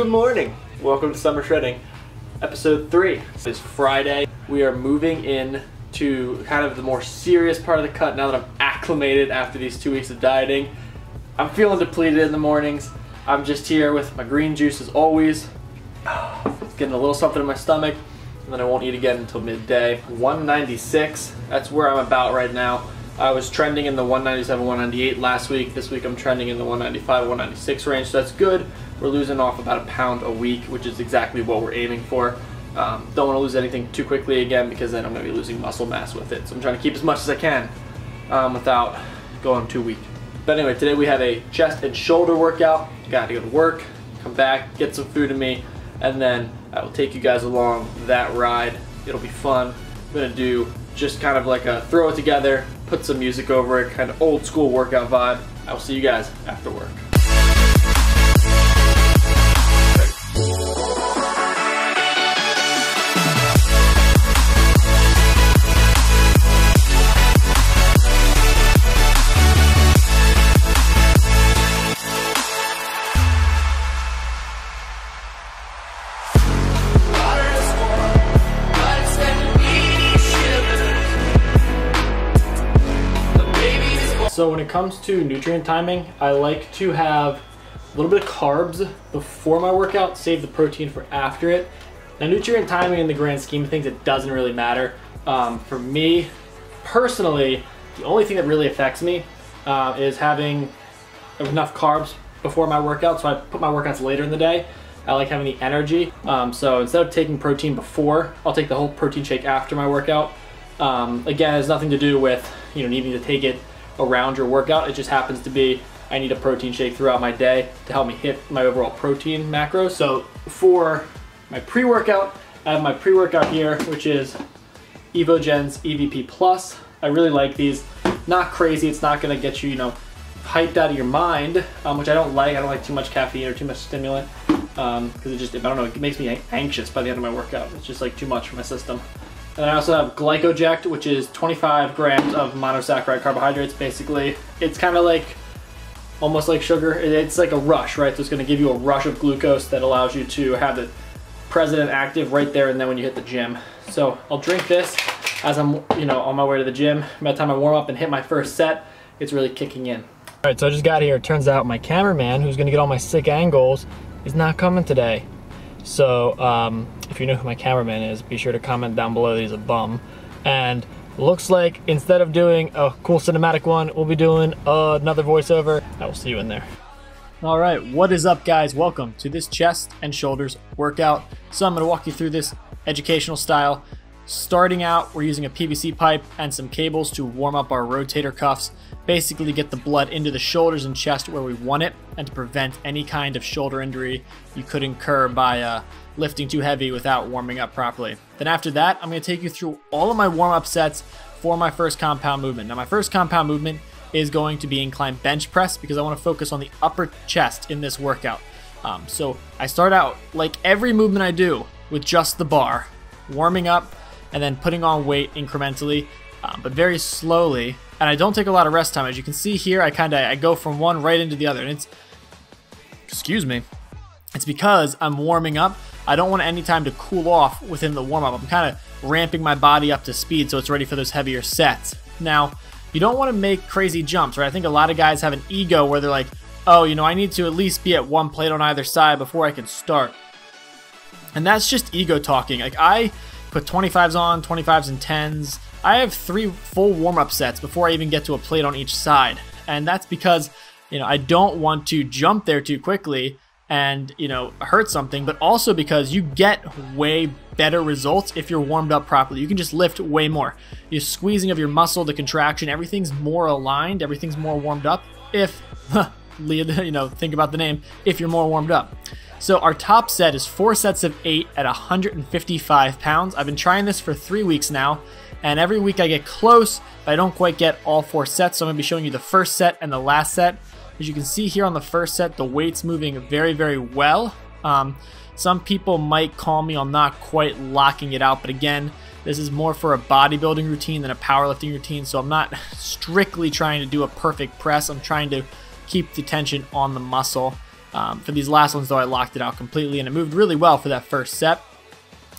Good morning. Welcome to Summer Shredding, episode 3. It's Friday. We are moving in to kind of the more serious part of the cut now that I'm acclimated after these 2 weeks of dieting. I'm feeling depleted in the mornings. I'm just here with my green juice as always. It's getting a little something in my stomach, and then I won't eat again until midday. 196, that's where I'm about right now. I was trending in the 197, 198 last week. This week I'm trending in the 195, 196 range, so that's good. We're losing off about a pound a week, which is exactly what we're aiming for. Don't want to lose anything too quickly again because then I'm going to be losing muscle mass with it. So I'm trying to keep as much as I can without going too weak. But anyway, today we have a chest and shoulder workout. Got to go to work, come back, get some food in me, and then I will take you guys along that ride. It'll be fun. I'm going to do just kind of like a throw it together, put some music over it, kind of old school workout vibe. I will see you guys after work. So when it comes to nutrient timing, I like to have a little bit of carbs before my workout, save the protein for after it. Now nutrient timing in the grand scheme of things, it doesn't really matter. For me, personally, the only thing that really affects me is having enough carbs before my workout, so I put my workouts later in the day. I like having the energy, so instead of taking protein before, I'll take the whole protein shake after my workout. Again, it has nothing to do with needing to take it around your workout. It just happens to be I need a protein shake throughout my day to help me hit my overall protein macros. So for my pre-workout, I have my pre-workout here, which is Evogen's EVP Plus. I really like these. Not crazy, it's not gonna get you, hyped out of your mind, which I don't like. I don't like too much caffeine or too much stimulant, because it just, I don't know, it makes me anxious by the end of my workout. It's just like too much for my system. And I also have Glycoject, which is 25 grams of monosaccharide carbohydrates. Basically, it's kind of like, almost like sugar. It's like a rush, right? So it's gonna give you a rush of glucose that allows you to have it present and active right there and then when you hit the gym. So I'll drink this as I'm, on my way to the gym. By the time I warm up and hit my first set, it's really kicking in. All right, so I just got here. It turns out my cameraman, who's gonna get all my sick angles, is not coming today. So if you know who my cameraman is, be sure to comment down below that he's a bum. And looks like instead of doing a cool cinematic one, we'll be doing another voiceover. I will see you in there. All right, what is up guys? Welcome to this chest and shoulders workout. So I'm gonna walk you through this educational style. Starting out, we're using a PVC pipe and some cables to warm up our rotator cuffs, basically get the blood into the shoulders and chest where we want it, and to prevent any kind of shoulder injury you could incur by lifting too heavy without warming up properly. Then after that, I'm going to take you through all of my warm-up sets for my first compound movement. Now my first compound movement is going to be incline bench press because I want to focus on the upper chest in this workout. So I start out like every movement I do with just the bar, warming up and then putting on weight incrementally, but very slowly. And I don't take a lot of rest time. As you can see here, I go from one right into the other. And it's, excuse me, it's because I'm warming up. I don't want any time to cool off within the warm up. I'm kind of ramping my body up to speed so it's ready for those heavier sets. Now, you don't want to make crazy jumps, right? I think a lot of guys have an ego where they're like, oh, I need to at least be at one plate on either side before I can start. And that's just ego talking. Like I put 25s on, 25s and 10s. I have 3 full warm-up sets before I even get to a plate on each side. And that's because, I don't want to jump there too quickly and, hurt something, but also because you get way better results if you're warmed up properly. You can just lift way more. Your squeezing of your muscle, the contraction, everything's more aligned, everything's more warmed up if, think about the name, if you're more warmed up. So our top set is 4 sets of 8 at 155 pounds. I've been trying this for 3 weeks now, and every week I get close, but I don't quite get all 4 sets. So I'm going to be showing you the first set and the last set. As you can see here on the first set, the weight's moving very, very well. Some people might call me on not quite locking it out, but again, this is more for a bodybuilding routine than a powerlifting routine, so I'm not strictly trying to do a perfect press. I'm trying to keep the tension on the muscle. For these last ones, though, I locked it out completely, and it moved really well for that first set.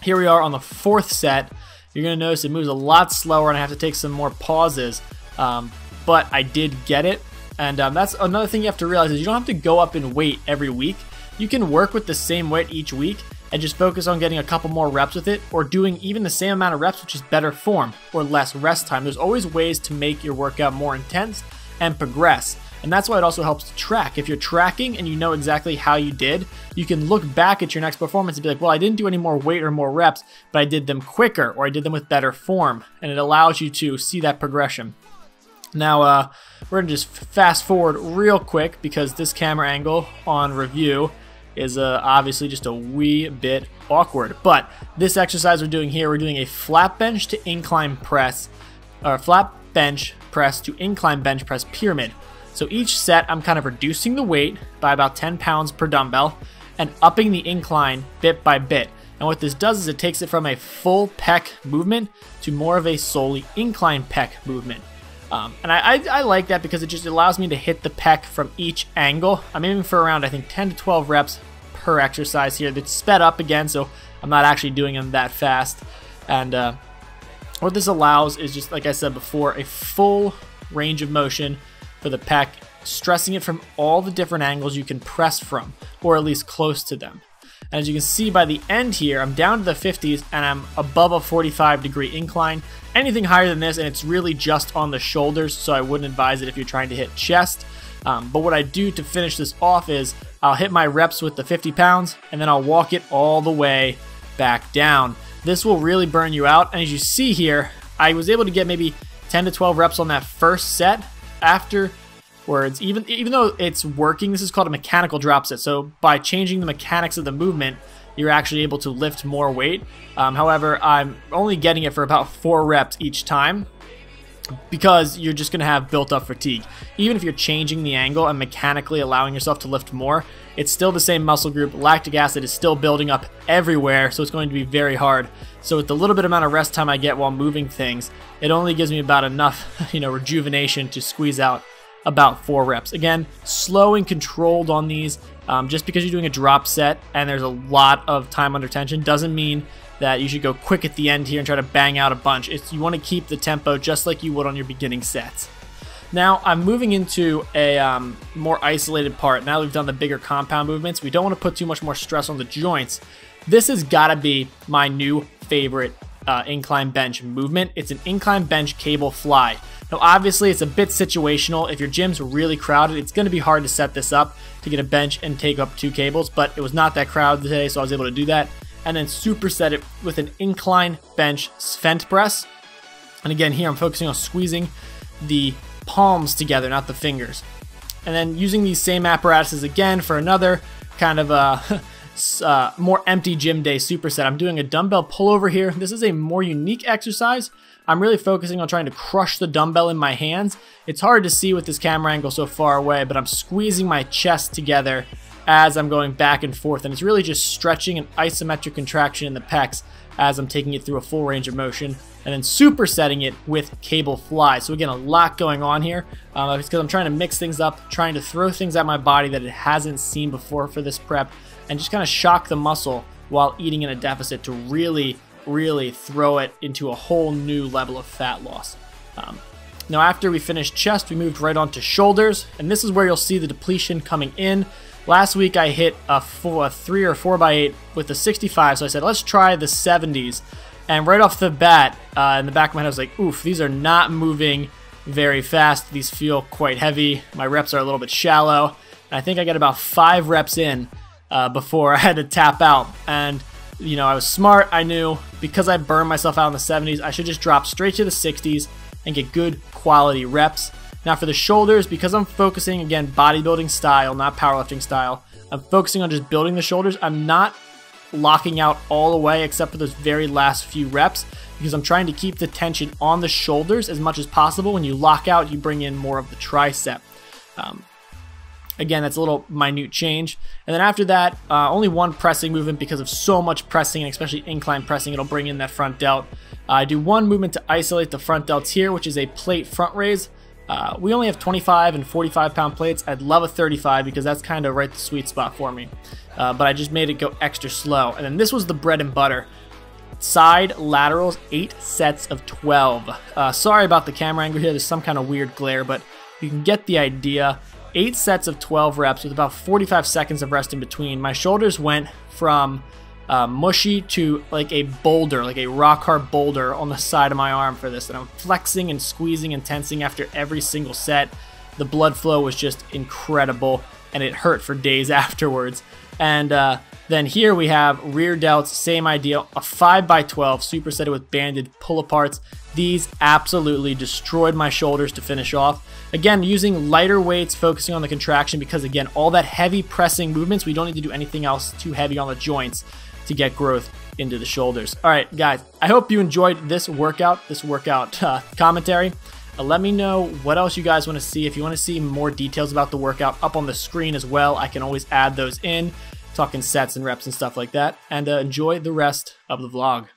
Here we are on the fourth set. You're going to notice it moves a lot slower, and I have to take some more pauses, but I did get it. And that's another thing you have to realize is you don't have to go up in weight every week. You can work with the same weight each week and just focus on getting a couple more reps with it, or doing even the same amount of reps, which is better form or less rest time. There's always ways to make your workout more intense and progress. And that's why it also helps to track. If you're tracking and you know exactly how you did, you can look back at your next performance and be like, well, I didn't do any more weight or more reps, but I did them quicker, or I did them with better form. And it allows you to see that progression. Now, we're going to just fast forward real quick because this camera angle on review is obviously just a wee bit awkward. But this exercise we're doing here, we're doing a flat bench to incline press, or flat bench press to incline bench press pyramid. So each set, I'm kind of reducing the weight by about 10 pounds per dumbbell and upping the incline bit by bit. And what this does is it takes it from a full pec movement to more of a solely incline pec movement. And I like that because it just allows me to hit the pec from each angle. I'm aiming for around, I think, 10 to 12 reps per exercise here. That's sped up again, so I'm not actually doing them that fast. And what this allows is just, like I said before, a full range of motion for the pec, stressing it from all the different angles you can press from, or at least close to them. And as you can see by the end here, I'm down to the 50s and I'm above a 45-degree incline. Anything higher than this, and it's really just on the shoulders, so I wouldn't advise it if you're trying to hit chest. But what I do to finish this off is I'll hit my reps with the 50 pounds, and then I'll walk it all the way back down. This will really burn you out, and as you see here, I was able to get maybe 10 to 12 reps on that first set. Afterwards, even though it's working, this is called a mechanical drop set. So by changing the mechanics of the movement, you're actually able to lift more weight. However, I'm only getting it for about 4 reps each time because you're just going to have built up fatigue. Even if you're changing the angle and mechanically allowing yourself to lift more, it's still the same muscle group. Lactic acid is still building up everywhere, so it's going to be very hard. So with the little bit amount of rest time I get while moving things, it only gives me about enough, rejuvenation to squeeze out about 4 reps. Again, slow and controlled on these. Just because you're doing a drop set and there's a lot of time under tension doesn't mean that you should go quick at the end here and try to bang out a bunch. You want to keep the tempo just like you would on your beginning sets. Now I'm moving into a more isolated part. Now we've done the bigger compound movements, we don't want to put too much more stress on the joints. This has got to be my new favorite incline bench movement. It's an incline bench cable fly. Now obviously it's a bit situational. If your gym's really crowded, it's going to be hard to set this up to get a bench and take up 2 cables, but it was not that crowded today, so I was able to do that. And then superset it with an incline bench Svent press. And again, here I'm focusing on squeezing the palms together, not the fingers. And then using these same apparatuses again for another kind of more empty gym day superset. I'm doing a dumbbell pullover here. This is a more unique exercise. I'm really focusing on trying to crush the dumbbell in my hands. It's hard to see with this camera angle so far away, but I'm squeezing my chest together as I'm going back and forth, and it's really just stretching an isometric contraction in the pecs as I'm taking it through a full range of motion, and then supersetting it with cable fly. So again, a lot going on here because I'm trying to mix things up, trying to throw things at my body that it hasn't seen before for this prep, and just kind of shock the muscle while eating in a deficit to really throw it into a whole new level of fat loss. Now after we finished chest, we moved right on to shoulders, and this is where you'll see the depletion coming in. Last week I hit a 3 or 4x8 with the 65, so I said let's try the 70s. And right off the bat, in the back of my head I was like, oof, these are not moving very fast. These feel quite heavy. My reps are a little bit shallow. And I think I got about 5 reps in before I had to tap out. And I was smart. I knew because I burned myself out in the 70s, I should just drop straight to the 60s and get good quality reps. Now for the shoulders, because I'm focusing, again, bodybuilding style, not powerlifting style, I'm focusing on just building the shoulders. I'm not locking out all the way except for those very last few reps because I'm trying to keep the tension on the shoulders as much as possible. When you lock out, you bring in more of the tricep. Again, that's a little minute change. And then after that, only one pressing movement because of so much pressing, and especially incline pressing, it'll bring in that front delt. I do one movement to isolate the front delts here, which is a plate front raise. We only have 25 and 45 pound plates. I'd love a 35 because that's kind of right the sweet spot for me. But I just made it go extra slow. And then this was the bread and butter. Side laterals, 8 sets of 12. Sorry about the camera angle here. There's some kind of weird glare, but you can get the idea. 8 sets of 12 reps with about 45 seconds of rest in between. My shoulders went from mushy to like a boulder, like a rock hard boulder on the side of my arm for this. And I'm flexing and squeezing and tensing after every single set. The blood flow was just incredible and it hurt for days afterwards. And then here we have rear delts, same idea, a 5x12 supersetted with banded pull aparts. These absolutely destroyed my shoulders to finish off. Again, using lighter weights, focusing on the contraction because again, all that heavy pressing movements, we don't need to do anything else too heavy on the joints to get growth into the shoulders. All right, guys, I hope you enjoyed this workout commentary. Let me know what else you guys want to see. If you want to see more details about the workout up on the screen as well, I can always add those in, talking sets and reps and stuff like that. And enjoy the rest of the vlog.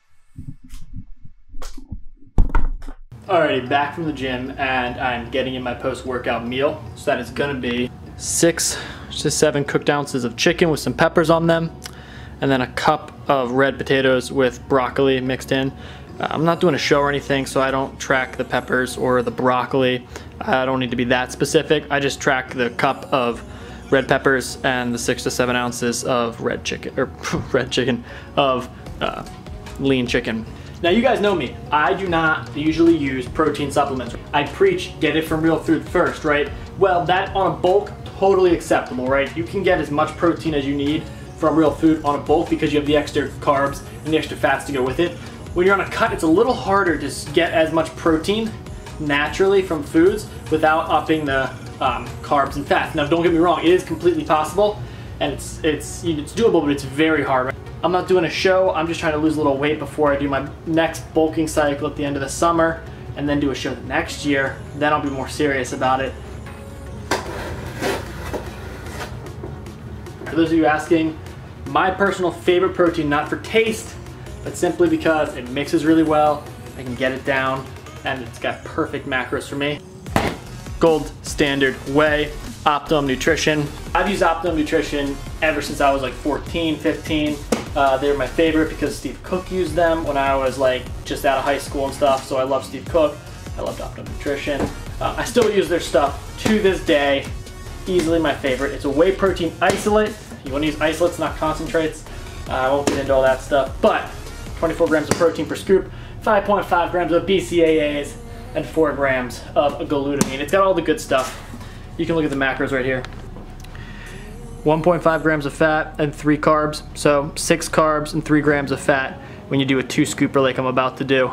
Alrighty, back from the gym and I'm getting in my post-workout meal. So that is gonna be 6 to 7 cooked ounces of chicken with some peppers on them, and then a cup of red potatoes with broccoli mixed in. I'm not doing a show or anything, so I don't track the peppers or the broccoli. I don't need to be that specific. I just track the cup of red peppers and the 6 to 7 ounces of red chicken, or lean chicken. Now you guys know me, I do not usually use protein supplements. I preach get it from real food first, right? Well, that on a bulk, totally acceptable, right? You can get as much protein as you need from real food on a bulk because you have the extra carbs and the extra fats to go with it. When you're on a cut, it's a little harder to get as much protein naturally from foods without upping the carbs and fats. Now don't get me wrong, it is completely possible and it's doable, but it's very hard. Right? I'm not doing a show, I'm just trying to lose a little weight before I do my next bulking cycle at the end of the summer and then do a show the next year. Then I'll be more serious about it. For those of you asking, my personal favorite protein, not for taste, but simply because it mixes really well, I can get it down, and it's got perfect macros for me. Gold standard whey, Optimum Nutrition. I've used Optimum Nutrition ever since I was like 14, 15. They were my favorite because Steve Cook used them when I was like just out of high school and stuff, so I love Steve Cook. I loved Optimum Nutrition. I still use their stuff to this day. Easily my favorite. It's a whey protein isolate. You want to use isolates, not concentrates. I won't get into all that stuff, but 24 grams of protein per scoop, 5.5 grams of BCAAs, and 4 grams of glutamine. It's got all the good stuff. You can look at the macros right here. 1.5 grams of fat and 3 carbs, so 6 carbs and 3 grams of fat when you do a 2 scooper like I'm about to do.